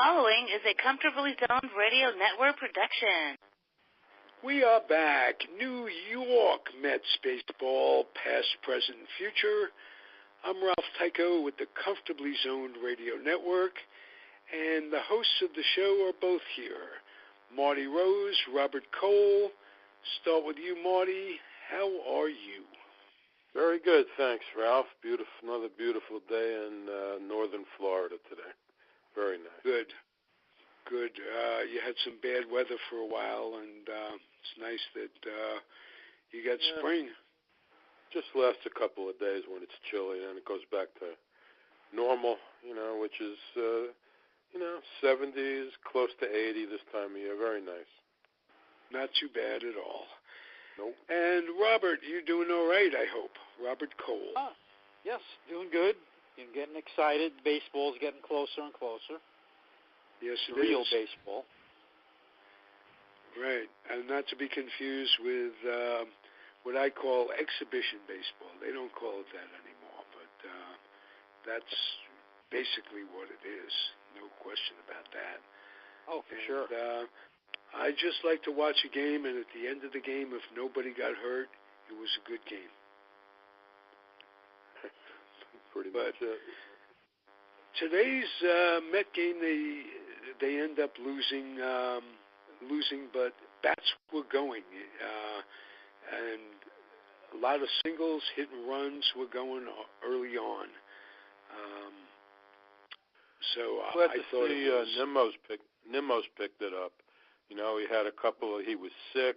following is a Comfortably Zoned Radio Network production. We are back. New York Mets baseball, past, present, and future. I'm Ralph Tycho with the Comfortably Zoned Radio Network, and the hosts of the show are both here. Marty Rose, Robert Cole. Start with you, Marty. How are you? Very good, thanks, Ralph. Another beautiful day in northern Florida today. Very nice. Good. You had some bad weather for a while, and it's nice that you got spring. Just lasts a couple of days when it's chilly, and it goes back to normal, which is, 70s, close to 80 this time of year. Very nice. Not too bad at all. Nope. And Robert, you're doing all right, I hope. Robert Cole. Yes, doing good. Getting excited. Baseball's getting closer and closer. Yes, it Real is. baseball. Right, and not to be confused with what I call exhibition baseball. They don't call it that anymore, but that's basically what it is. No question about that. Oh, for sure. I just like to watch a game, and at the end of the game, if nobody got hurt, it was a good game. Pretty much it. Today's Met game, they end up losing, but bats were going, and a lot of singles, hit and runs were going early on. Glad I to thought see Nimmo's picked it up. He had a couple he was sick,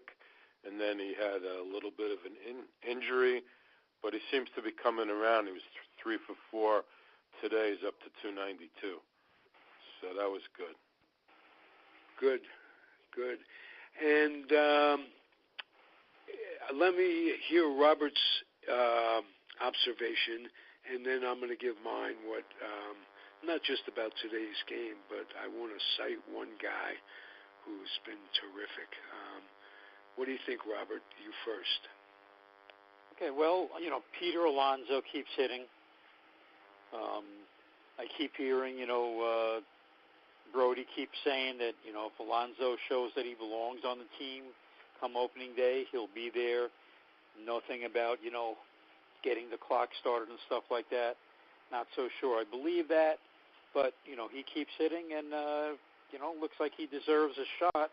and then he had a little bit of an injury, but he seems to be coming around. He was 3 for 4. Today he's up to 292. So that was good. Good. And let me hear Robert's observation, and then I'm going to give mine not just about today's game, but I want to cite one guy who's been terrific. What do you think, Robert? You first. Okay, well, Peter Alonso keeps hitting. I keep hearing, Brody keeps saying that, if Alonso shows that he belongs on the team come opening day, he'll be there. Nothing about, getting the clock started and stuff like that. Not so sure I believe that, but, he keeps hitting and, looks like he deserves a shot.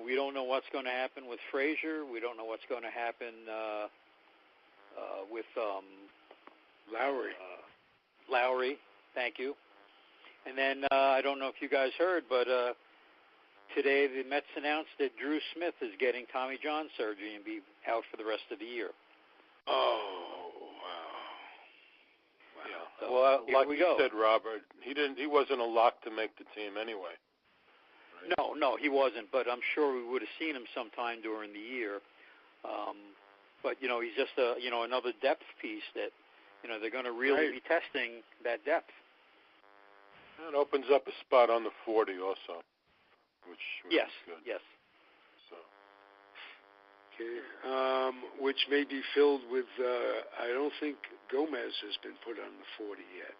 We don't know what's going to happen with Frazier. We don't know what's going to happen with Lowry, thank you. And then I don't know if you guys heard, but today the Mets announced that Drew Smith is getting Tommy John surgery and be out for the rest of the year. Oh, wow. Yeah. So well, like we you go. said, Robert, he wasn't a lock to make the team anyway. Right? No, he wasn't, but I'm sure we would have seen him sometime during the year. But, he's just another depth piece that, they're going to really be testing that depth. It opens up a spot on the 40 also, which yes, is good. Yes. So. Okay. Which may be filled with, I don't think Gomez has been put on the 40 yet.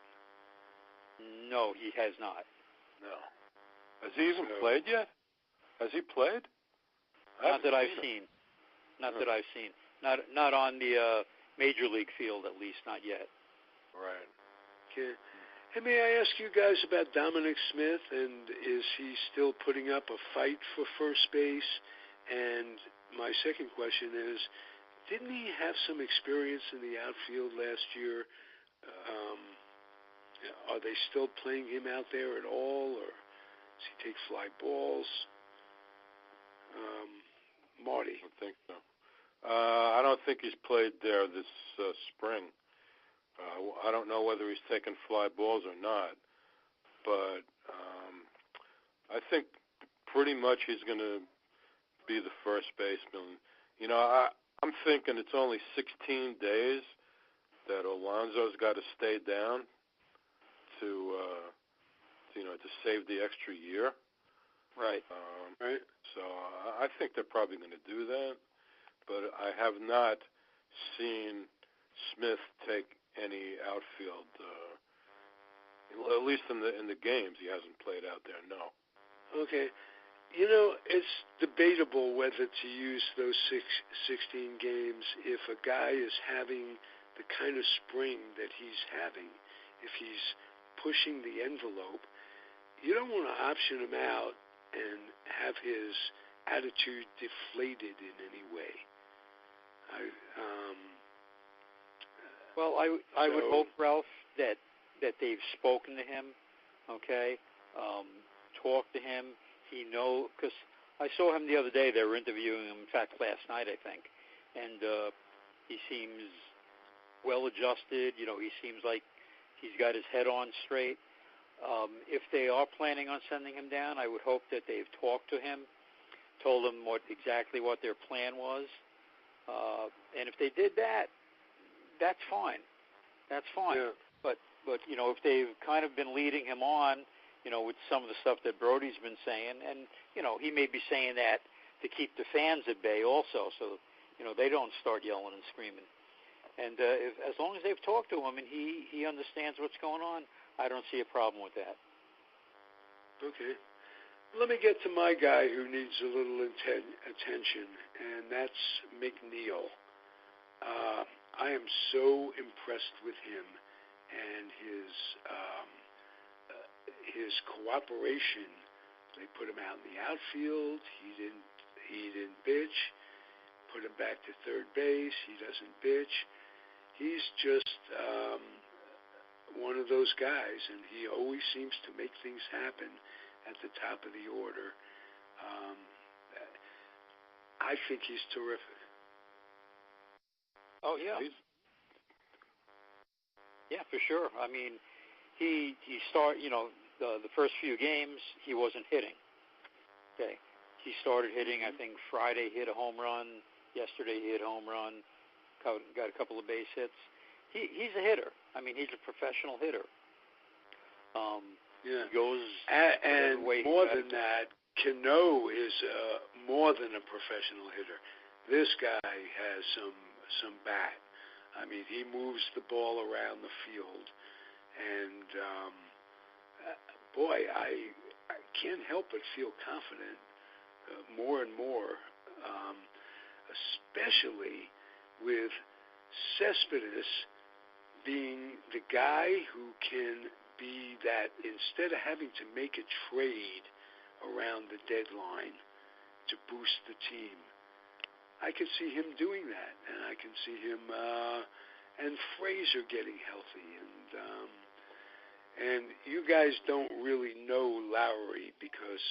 No, he has not. No. Has he even played yet? Has he played? Not that I've seen. Not that I've seen. Not on the major league field, at least, not yet. Right. Okay. Hey, may I ask you guys about Dominic Smith, and is he still putting up a fight for first base? And my second question is, didn't he have some experience in the outfield last year? Are they still playing him out there at all, or does he take fly balls? Marty. I don't think so. I don't think he's played there this spring. I don't know whether he's taken fly balls or not, but I think pretty much he's going to be the first baseman. I'm thinking it's only 16 days that Alonso's got to stay down to save the extra year. Right. Right. So I think they're probably going to do that, but I have not seen Smith take any outfield At least in the games, he hasn't played out there. No. Okay. You know, it's debatable whether to use those 16 games if a guy is having the kind of spring that he's having, if he's pushing the envelope. You don't want to option him out and have his attitude deflated in any way. I would hope, Ralph, that they've spoken to him, okay, talked to him. He knows, because I saw him the other day. They were interviewing him, in fact, last night, I think, and he seems well-adjusted. You know, he seems like he's got his head on straight. If they are planning on sending him down, I would hope that they've talked to him, told him exactly what their plan was, and if they did that, that's fine. That's fine. Yeah. But you know, if they've kind of been leading him on, you know, with some of the stuff that Brody's been saying, and you know, he may be saying that to keep the fans at bay also, so you know they don't start yelling and screaming. And as long as they've talked to him and he understands what's going on, I don't see a problem with that. Okay. Let me get to my guy who needs a little attention, and that's McNeil. I am so impressed with him and his cooperation. They put him out in the outfield. He didn't bitch. Put him back to third base. He doesn't bitch. He's just one of those guys, and he always seems to make things happen at the top of the order. I think he's terrific. Oh yeah, yeah, for sure. I mean, he started. You know, the first few games he wasn't hitting. Okay, he started hitting. I think Friday hit a home run. Yesterday he hit a home run. Got a couple of base hits. He's a hitter. I mean, he's a professional hitter. Yeah. He goes and more than that, Cano is more than a professional hitter. This guy has some bat. I mean, he moves the ball around the field, and boy, I can't help but feel confident more and more, especially with Cespedes being the guy who can be that, instead of having to make a trade around the deadline to boost the team, I can see him doing that, and I can see him and Frazier getting healthy, and you guys don't really know Lowry because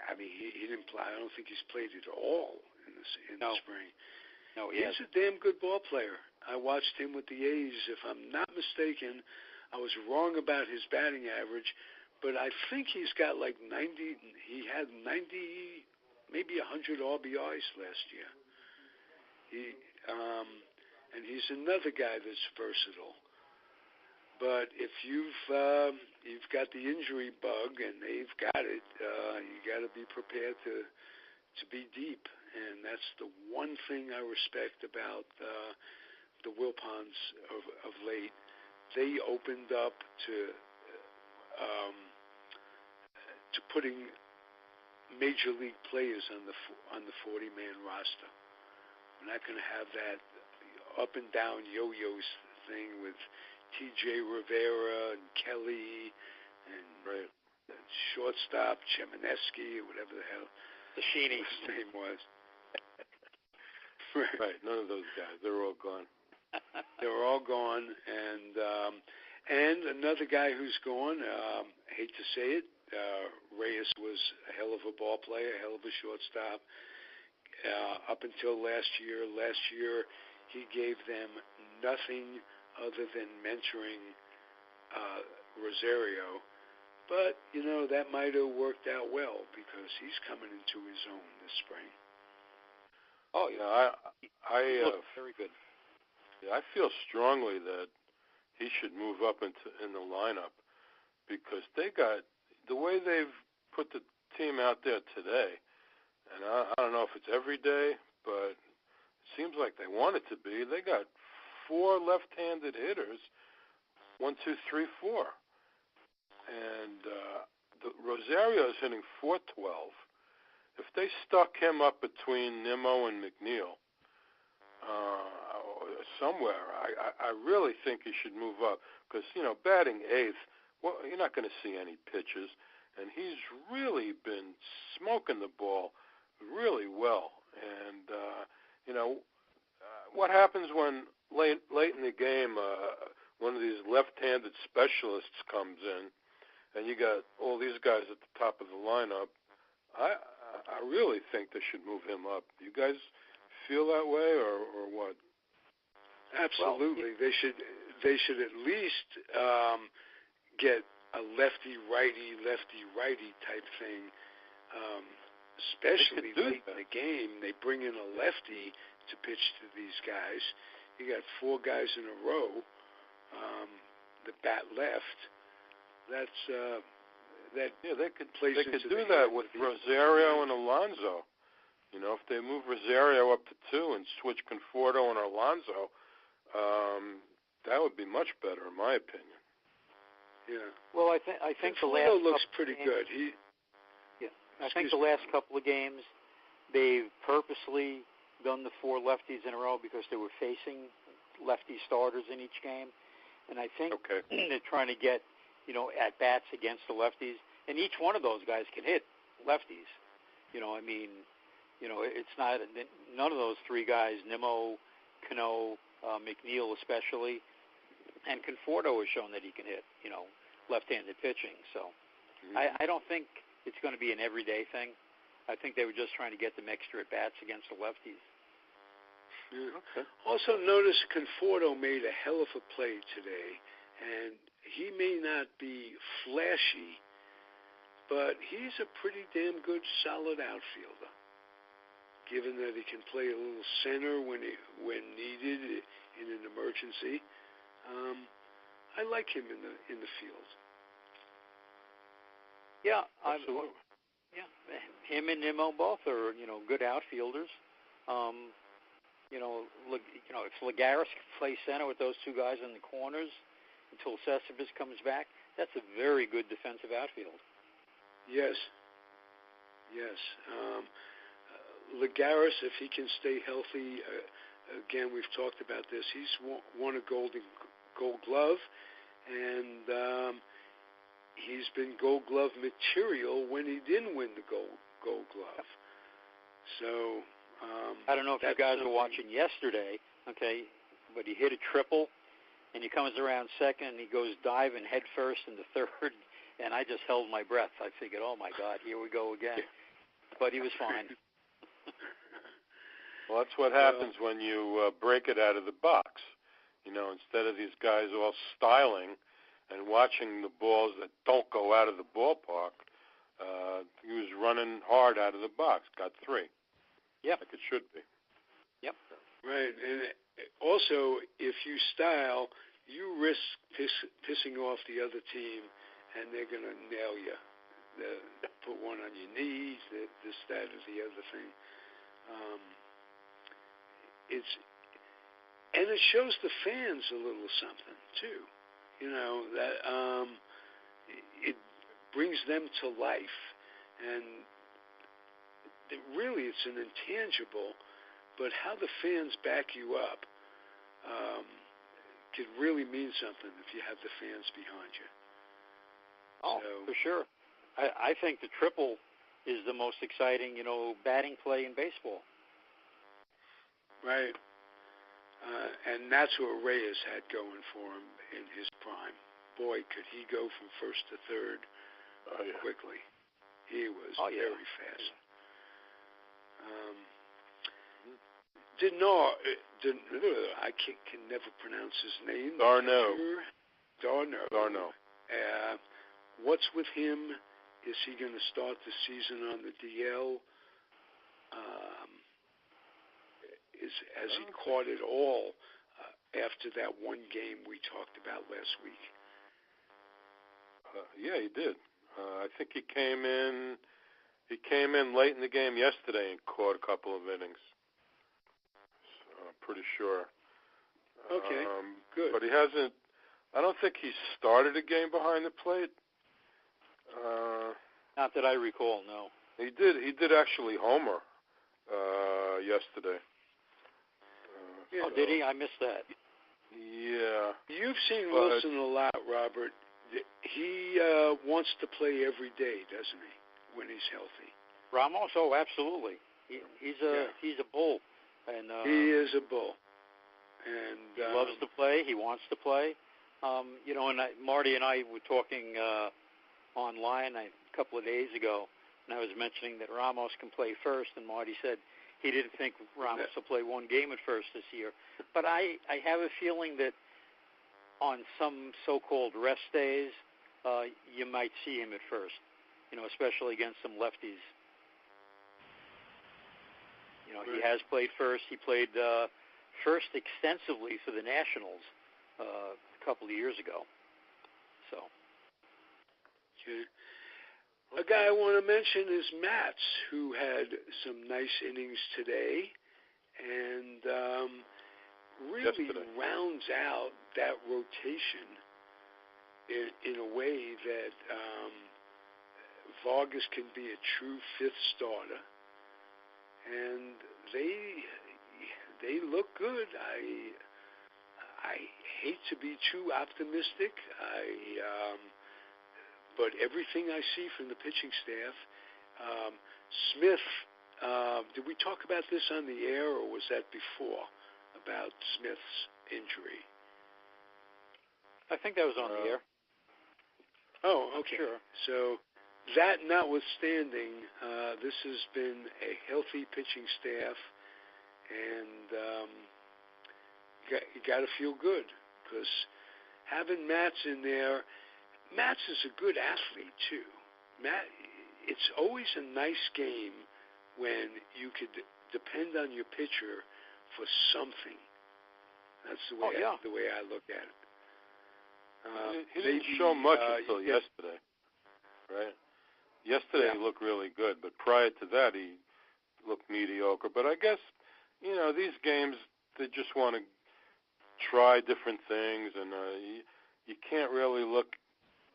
I mean he didn't play. I don't think he's played at all in the spring. No, he's a damn good ball player. I watched him with the A's. If I'm not mistaken, I was wrong about his batting average, but I think he's got like 90. He had 90, maybe 100 RBIs last year. And he's another guy that's versatile. But if you've got the injury bug and they've got it, you got to be prepared to be deep. And that's the one thing I respect about the Wilpons of late. They opened up to putting major league players on the 40-man roster. We're not going to have that up and down yo-yos thing with T.J. Rivera and Kelly and shortstop Cheminesky or whatever the hell his name was. Right, none of those guys. They're all gone. They were all gone, and another guy who's gone. Hate to say it, Reyes was a hell of a ball player, a hell of a shortstop. Up until last year. Last year, he gave them nothing other than mentoring Rosario. But, you know, that might have worked out well because he's coming into his own this spring. Oh, yeah, I very good. Yeah, I feel strongly that he should move up in the lineup because they got the way they've put the team out there today. And I don't know if it's every day, but it seems like they want it to be. They got 4 left-handed hitters 1, 2, 3, 4. And Rosario's hitting .412. If they stuck him up between Nimmo and McNeil somewhere, I really think he should move up because, batting eighth, well, you're not going to see any pitches, and he's really been smoking the ball really well. And, what happens when late in the game one of these left-handed specialists comes in and you got all these guys at the top of the lineup? I really think they should move him up. Do you guys feel that way or what? Absolutely. Well, they should at least get a lefty-righty type thing, especially late in the game. They bring in a lefty to pitch to these guys. You got 4 guys in a row that bat left. That's they could do that with Rosario and Alonso. If they move Rosario up to 2 and switch Conforto and Alonso, that would be much better, in my opinion. Yeah. Well, I think the last looks pretty good. I think the last couple of games they've purposely done the 4 lefties in a row because they were facing lefty starters in each game, and I think they're trying to get at bats against the lefties, and each one of those guys can hit lefties. It's not none of those 3 guys, Nimmo, Cano, McNeil especially, and Conforto has shown that he can hit, left-handed pitching. So I don't think it's going to be an everyday thing. I think they were just trying to get them extra at bats against the lefties. Yeah. Okay. Also notice Conforto made a hell of a play today, and he may not be flashy, but he's a pretty damn good, solid outfielder. Given that he can play a little center when needed in an emergency, I like him in the field. Yeah, absolutely. Him and Nimmo both are good outfielders. If Lagares can play center with those 2 guys in the corners until Cespedes comes back, that's a very good defensive outfield. Yes. Lagares, if he can stay healthy, again, we've talked about this. He's won a Gold Glove, and he's been Gold Glove material when he didn't win the Gold Glove. So I don't know if you guys were watching yesterday, but he hit a triple, and he comes around second, and he goes diving head first into third, and I just held my breath. I figured, oh, my God, here we go again. But he was fine. Well, that's what happens when you break it out of the box. Instead of these guys all styling and watching the balls that don't go out of the ballpark, he was running hard out of the box, got 3. Yep. Like it should be. Yep. Right. And also, if you style, you risk pissing off the other team, and they're going to nail you. Put one on your knees, this, that, or the other thing. It shows the fans a little something, too. That it brings them to life. And it's an intangible, but how the fans back you up could really mean something if you have the fans behind you. Oh, for sure. I think the triple is the most exciting, batting play in baseball. Right. And that's what Reyes had going for him in his prime. Boy, could he go from first to third quickly. He was very fast. I can never pronounce his name. Darno. What's with him? Is he going to start the season on the DL? Has he caught it all after that one game we talked about last week? Yeah, he did. I think he came in late in the game yesterday and caught a couple of innings. I'm pretty sure. Okay, good. But he hasn't. I don't think he started a game behind the plate. Not that I recall, no. He did actually homer yesterday. Oh, did he? I missed that. Yeah. You've seen Wilson a lot, Robert. He wants to play every day, doesn't he, when he's healthy? Ramos? Oh, absolutely. He's a bull. And he is a bull. And he loves to play. He wants to play. And Marty and I were talking online a couple of days ago, and I was mentioning that Ramos can play first, and Marty said he didn't think Ramos will play one game at first this year. But I have a feeling that on some so-called rest days, you might see him at first, especially against some lefties. He has played first. He played first extensively for the Nationals a couple of years ago. So, okay. A guy I want to mention is Matz, who had some nice innings today, and really rounds out that rotation in a way that Vargas can be a true fifth starter, and they look good. I hate to be too optimistic. But everything I see from the pitching staff, Smith, did we talk about this on the air, or was that before, about Smith's injury? I think that was on the air. Oh, okay. Sure. So that notwithstanding, this has been a healthy pitching staff, and you got to feel good, because having Matz in there, Matz is a good athlete, too. It's always a nice game when you could depend on your pitcher for something. That's the way I look at it. He didn't show much until yesterday, right? Yesterday he looked really good, but prior to that he looked mediocre. But I guess, these games, they just want to try different things, and you can't really look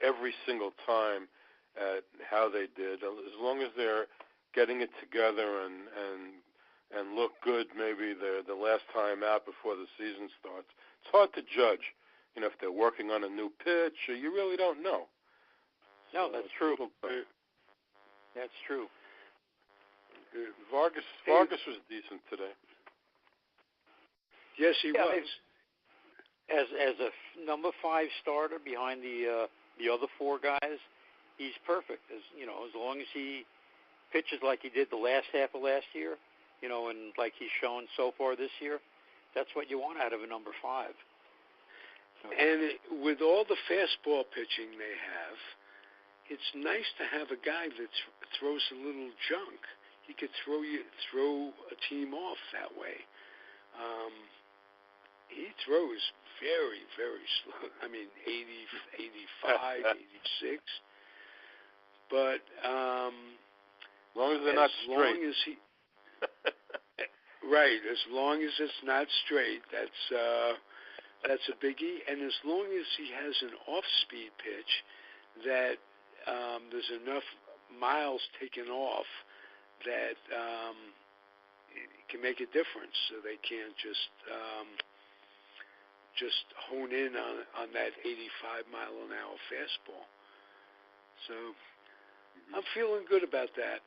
every single time at how they did. As long as they're getting it together and look good, maybe the last time out before the season starts. It's hard to judge, if they're working on a new pitch, or you really don't know. No, that's true. That's true. Vargas was decent today. Yes, he was. As a number 5 starter behind the other 4 guys, he's perfect. As long as he pitches like he did the last half of last year, and like he's shown so far this year, that's what you want out of a number 5. And with all the fastball pitching they have, it's nice to have a guy that throws a little junk. He could throw a team off that way. He throws very, very slow. I mean, 80, 85, 86. But as long as they're not straight. Right, as long as it's not straight, that's a biggie. And as long as he has an off-speed pitch that there's enough miles taken off that it can make a difference, so they can't just hone in on that 85-mile-an-hour fastball. So I'm feeling good about that.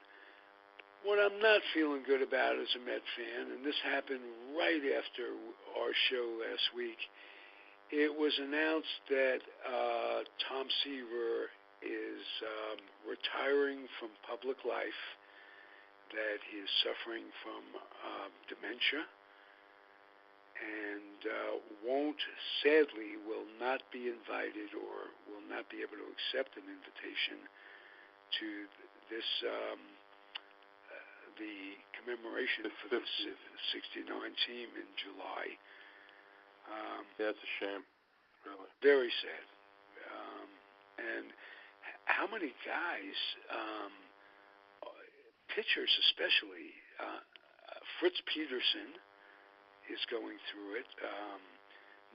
What I'm not feeling good about as a Met fan, and this happened right after our show last week, it was announced that Tom Seaver is retiring from public life, that he is suffering from dementia, and sadly will not be invited or will not be able to accept an invitation to this the commemoration for the 69 team in July. That's a shame, really. Very sad. And how many guys, pitchers especially, Fritz Peterson is going through it.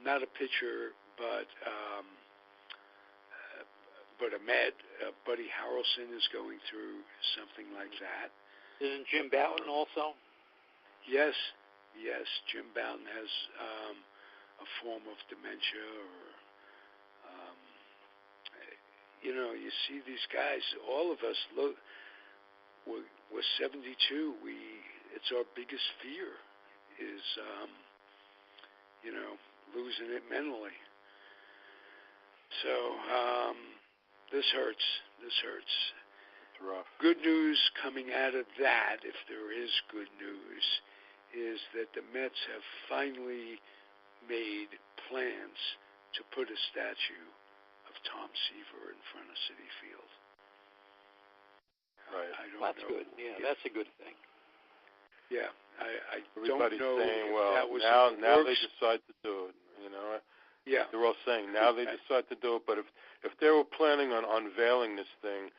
Not a pitcher, but Ahmed, Buddy Harrelson is going through something like that. Isn't Jim Bouton also? Yes. Jim Bouton has a form of dementia, or you see these guys. All of us look. We're 72. It's our biggest fear is losing it mentally. So this hurts. It's rough. Good news coming out of that, if there is good news, is that the Mets have finally made plans to put a statue of Tom Seaver in front of Citi Field. Right. That's good. Yeah, that's a good thing. Yeah, I Everybody's don't know saying, if well, that was now they decide to do it. Yeah, they're all saying now they decide to do it. But if they were planning on unveiling this thing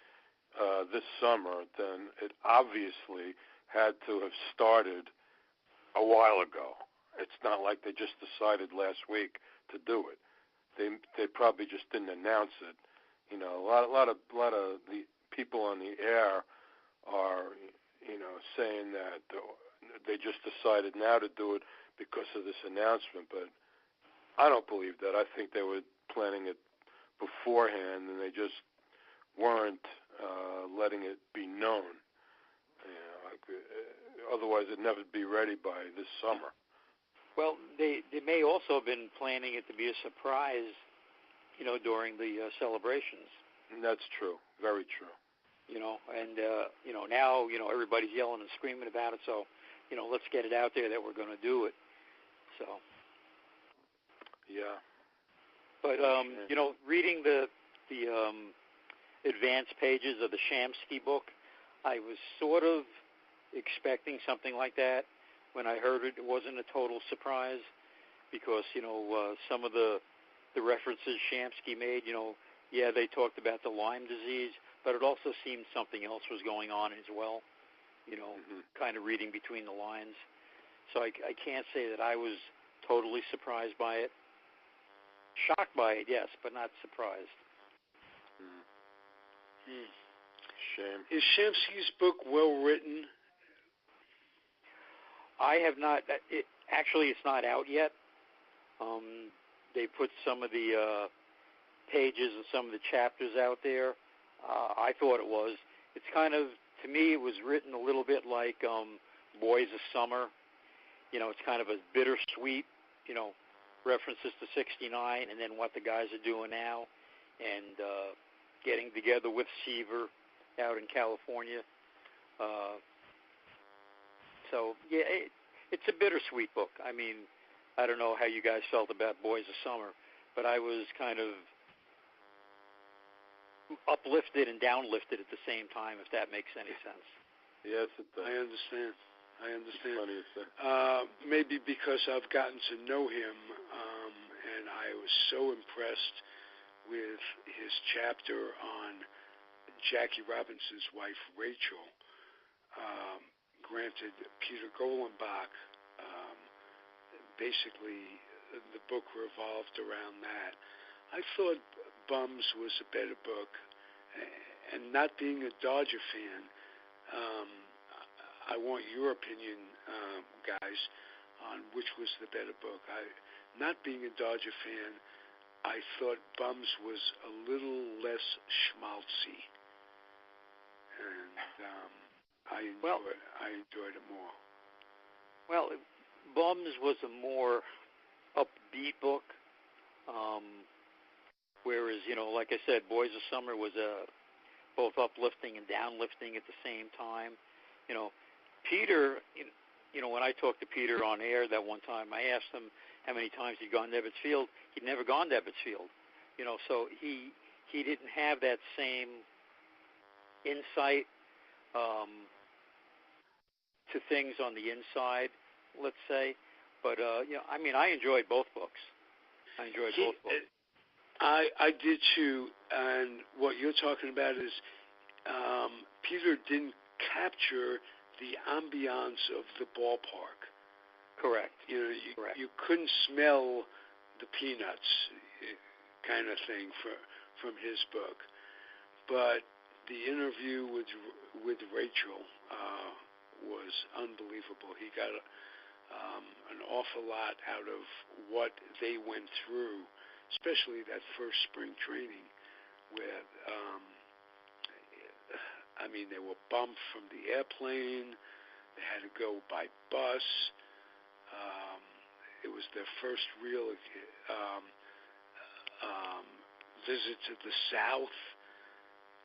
this summer, then it obviously had to have started a while ago. It's not like they just decided last week to do it. They probably just didn't announce it. A lot of the people on the air are saying that they just decided now to do it because of this announcement, but I don't believe that. I think they were planning it beforehand, and they just weren't letting it be known. Otherwise, it'd never be ready by this summer. Well, they may also have been planning it to be a surprise, during the celebrations. And that's true. Very true. Now, everybody's yelling and screaming about it, so, let's get it out there that we're going to do it. So. Yeah. But, reading the advanced pages of the Shamsky book, I was sort of expecting something like that. When I heard it, it wasn't a total surprise because, some of the references Shamsky made, they talked about the Lyme disease, but it also seemed something else was going on as well, kind of reading between the lines. So I can't say that I was totally surprised by it. Shocked by it, yes, but not surprised. Shame. Is Shamsky's book well written? I have not. Actually, it's not out yet. They put some of the pages and some of the chapters out there. I thought it was. It's kind of, to me, it was written a little bit like Boys of Summer. It's kind of a bittersweet, references to 69 and then what the guys are doing now and getting together with Seaver out in California. It's a bittersweet book. I mean, I don't know how you guys felt about Boys of Summer, but I was kind of uplifted and downlifted at the same time, if that makes any sense. Yes, it does. I understand. Funny to say. Maybe because I've gotten to know him, and I was so impressed with his chapter on Jackie Robinson's wife, Rachel. Granted, Peter Golenbach, basically the book revolved around that. I thought Bums was a better book, and not being a Dodger fan, I want your opinion, guys, on which was the better book. Not being a Dodger fan, I thought Bums was a little less schmaltzy, and I enjoyed it more. Well, Bums was a more upbeat book, whereas, like I said, Boys of Summer was both uplifting and downlifting at the same time. Peter, when I talked to Peter on air that one time, I asked him how many times he'd gone to Ebbets Field. He'd never gone to Ebbets Field, so he didn't have that same insight to things on the inside, let's say. But, I enjoyed both books. I did too, and what you're talking about is Peter didn't capture the ambiance of the ballpark. Correct. You couldn't smell the peanuts. kind of thing from his book. But the interview with Rachel was unbelievable. He got an awful lot out of what they went through, especially that first spring training, where they were bumped from the airplane. They had to go by bus. It was their first real visit to the South,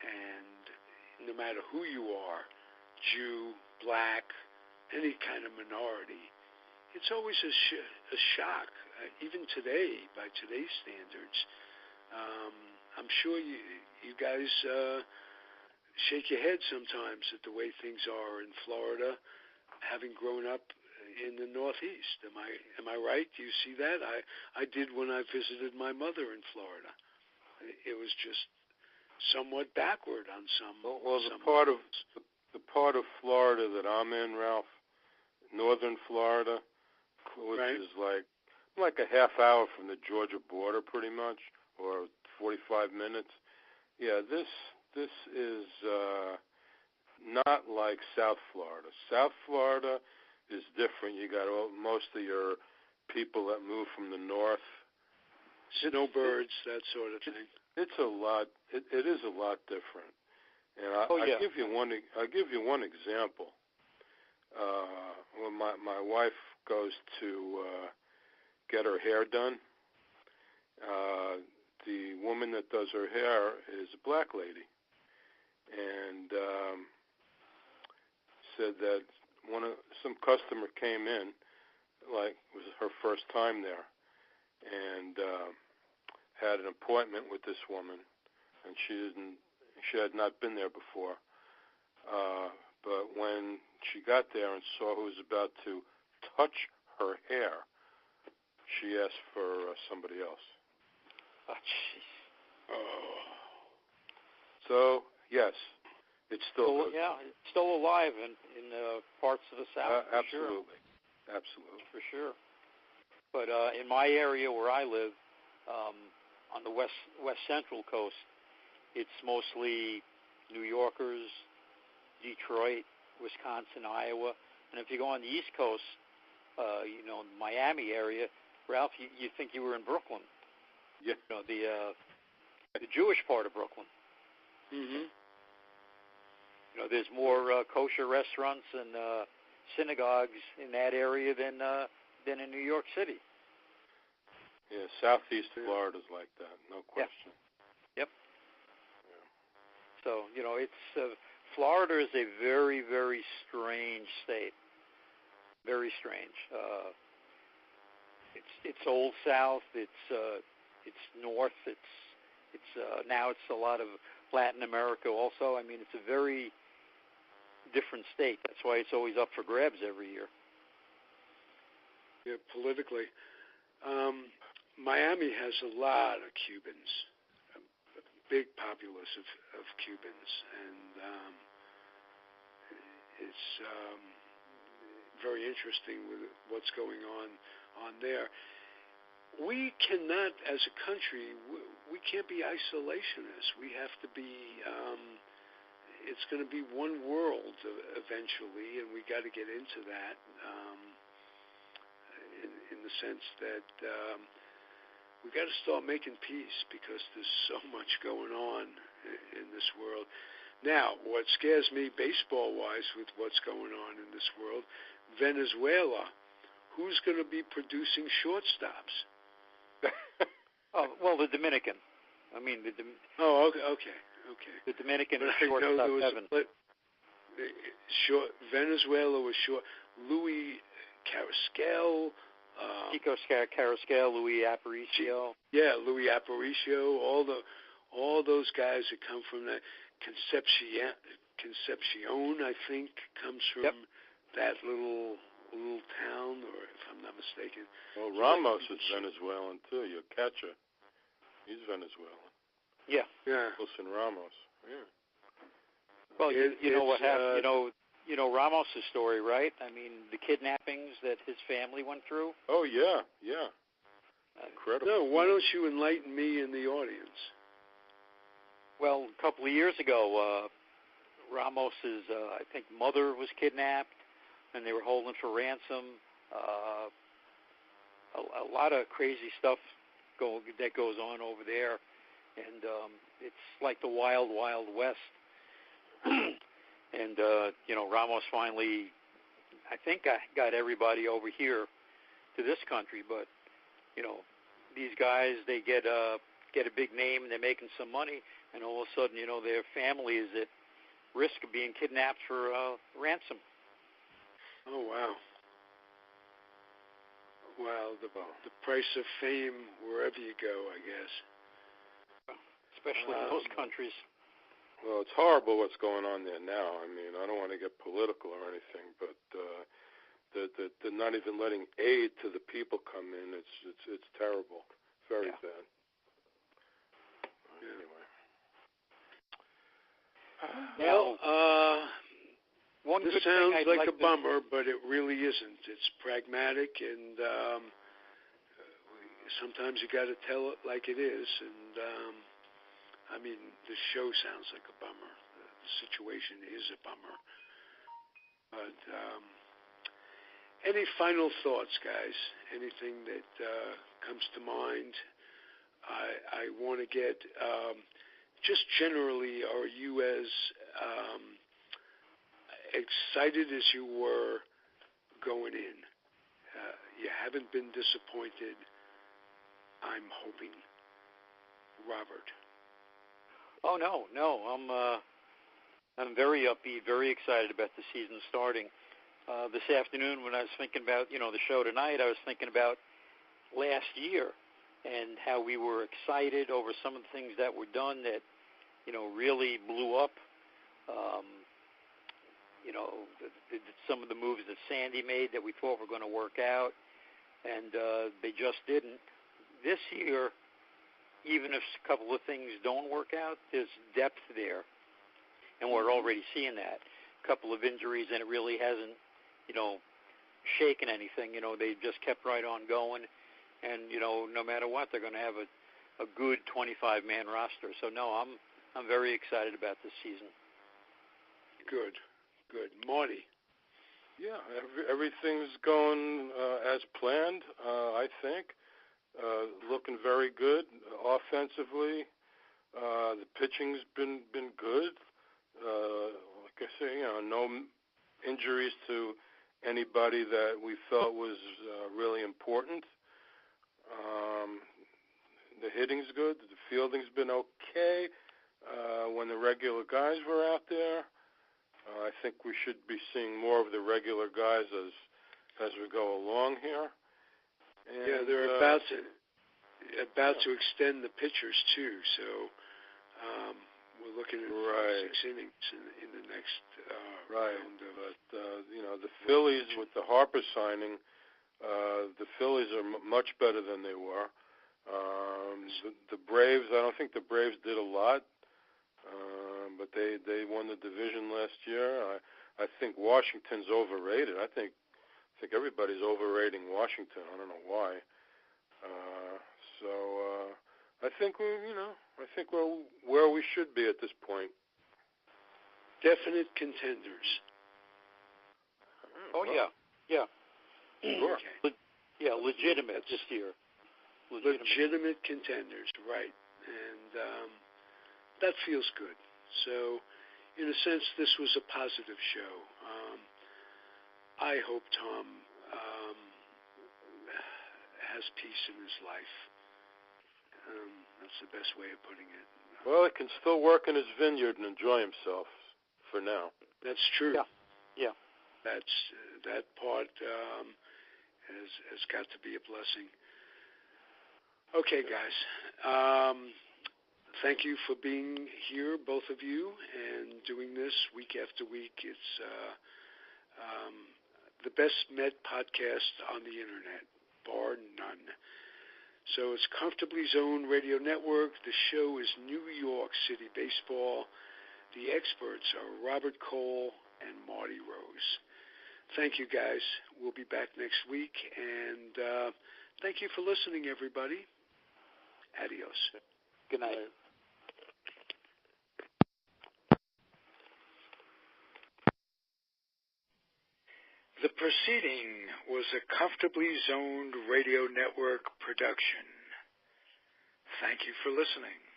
and no matter who you are, Jew, black, any kind of minority, it's always a shock, even today, by today's standards. I'm sure you guys shake your head sometimes at the way things are in Florida, having grown up in the Northeast. Am I right? Do you see that? I did when I visited my mother in Florida. It was just somewhat backward on some. Well, the part of Florida that I'm in, Ralph, northern Florida, which right. is like a half hour from the Georgia border, pretty much, or 45 minutes. Yeah, this is not like South Florida. South Florida is different. You got most of your people that move from the north. Snowbirds, that sort of thing. It's a lot. It is a lot different. And I'll give you one example. When my wife goes to get her hair done, the woman that does her hair is a black lady, and said that some customer came in, like it was her first time there, and had an appointment with this woman, and she had not been there before. But when she got there and saw who was about to touch her hair, she asked for somebody else. Oh, jeez. Oh. So yes, it's still it's still alive in parts of the South. Absolutely, sure. Absolutely, for sure. But in my area where I live, on the west central coast, it's mostly New Yorkers, Detroit, Wisconsin, Iowa, and if you go on the East Coast, Miami area, Ralph, you think you were in Brooklyn. Yeah. The Jewish part of Brooklyn. Mm-hmm. There's more kosher restaurants and synagogues in that area than in New York City. Yeah, Southeast Florida's like that, no question. Yeah. Yep. Yeah. So, it's Florida is a very, very strange state. Very strange. It's old South. It's North. It's now it's a lot of Latin America also. I mean, it's a very different state. That's why it's always up for grabs every year. Yeah, politically. Miami has a lot of Cubans, a big populace of Cubans, and it's very interesting with what's going on there. We cannot, as a country, we can't be isolationists. We have to be, it's going to be one world eventually, and we got to get into that in the sense that we got to start making peace because there's so much going on in this world. Now, what scares me baseball-wise with what's going on in this world, Venezuela, who's going to be producing shortstops? Oh, well, the Dominican. I mean, okay. The Dominican is shortstop heaven. Venezuela was short. Louis Carrasquel. Chico Carrasquel, Louis Aparicio. Yeah, Louis Aparicio. All those guys that come from that Concepcion, I think, comes from that little town, or if I'm not mistaken. Well, Ramos is Venezuelan too. Your catcher, he's Venezuelan. Yeah. Wilson Ramos. Yeah. Well, you know what happened. You know Ramos' story, right? I mean, the kidnappings that his family went through. Oh yeah. Incredible. No, why don't you enlighten me and the audience? Well, a couple of years ago, Ramos's, I think, mother was kidnapped, and they were holding for ransom. A lot of crazy stuff that goes on over there, and it's like the wild, wild west. And Ramos finally, I think, got everybody over here to this country. But these guys, they get a big name, and they're making some money, and all of a sudden, their family is at risk of being kidnapped for ransom. Oh, wow. Wow, the price of fame wherever you go, I guess. Especially in those countries. Well, it's horrible what's going on there now. I mean, I don't want to get political or anything, but they're not even letting aid to the people come in. It's terrible. Very bad. Anyway. Well, this sounds like a bummer, but it really isn't. It's pragmatic, and sometimes you got to tell it like it is. And I mean, the show sounds like a bummer. The situation is a bummer. But any final thoughts, guys? Anything that comes to mind? I want to get just generally, are you as excited as you were going in? You haven't been disappointed, I'm hoping. Robert. Oh no, I'm very upbeat, very excited about the season starting. This afternoon, when I was thinking about the show tonight, I was thinking about last year and how we were excited over some of the things that were done that really blew up. Some of the moves that Sandy made that we thought were going to work out, and they just didn't. This year, even if a couple of things don't work out, there's depth there, and we're already seeing that. A couple of injuries, and it really hasn't, shaken anything. They just kept right on going, and no matter what, they're going to have a good 25-man roster. So no, I'm very excited about this season. Good. Marty. Yeah, everything's going as planned, I think. Looking very good offensively. The pitching's been good. Like I say, no injuries to anybody that we felt was really important. The hitting's good. The fielding's been okay. When the regular guys were out there, I think we should be seeing more of the regular guys as we go along here. And, they're about to extend the pitchers too. So we're looking at 6 innings in the next round. But the Phillies with the Harper signing, the Phillies are much better than they were. The Braves, I don't think the Braves did a lot, but they won the division last year. I think Washington's overrated. I think everybody's overrating Washington. I don't know why. I think we're where we should be at this point. Definite contenders. Oh yeah. Sure. Yeah, legitimate this year. Legitimate contenders, right? And that feels good. So, in a sense, this was a positive show. I hope Tom has peace in his life. That's the best way of putting it. Well, he can still work in his vineyard and enjoy himself for now. That's true. Yeah. That part has got to be a blessing. Okay, guys. Thank you for being here, both of you, and doing this week after week. It's the best Met podcast on the internet, bar none. So it's Comfortably Zoned Radio Network. The show is New York City Baseball. The experts are Robert Cole and Marty Rose. Thank you, guys. We'll be back next week. And Thank you for listening, everybody. Adios. Good night. The proceeding was a Comfortably Zoned Radio Network production. Thank you for listening.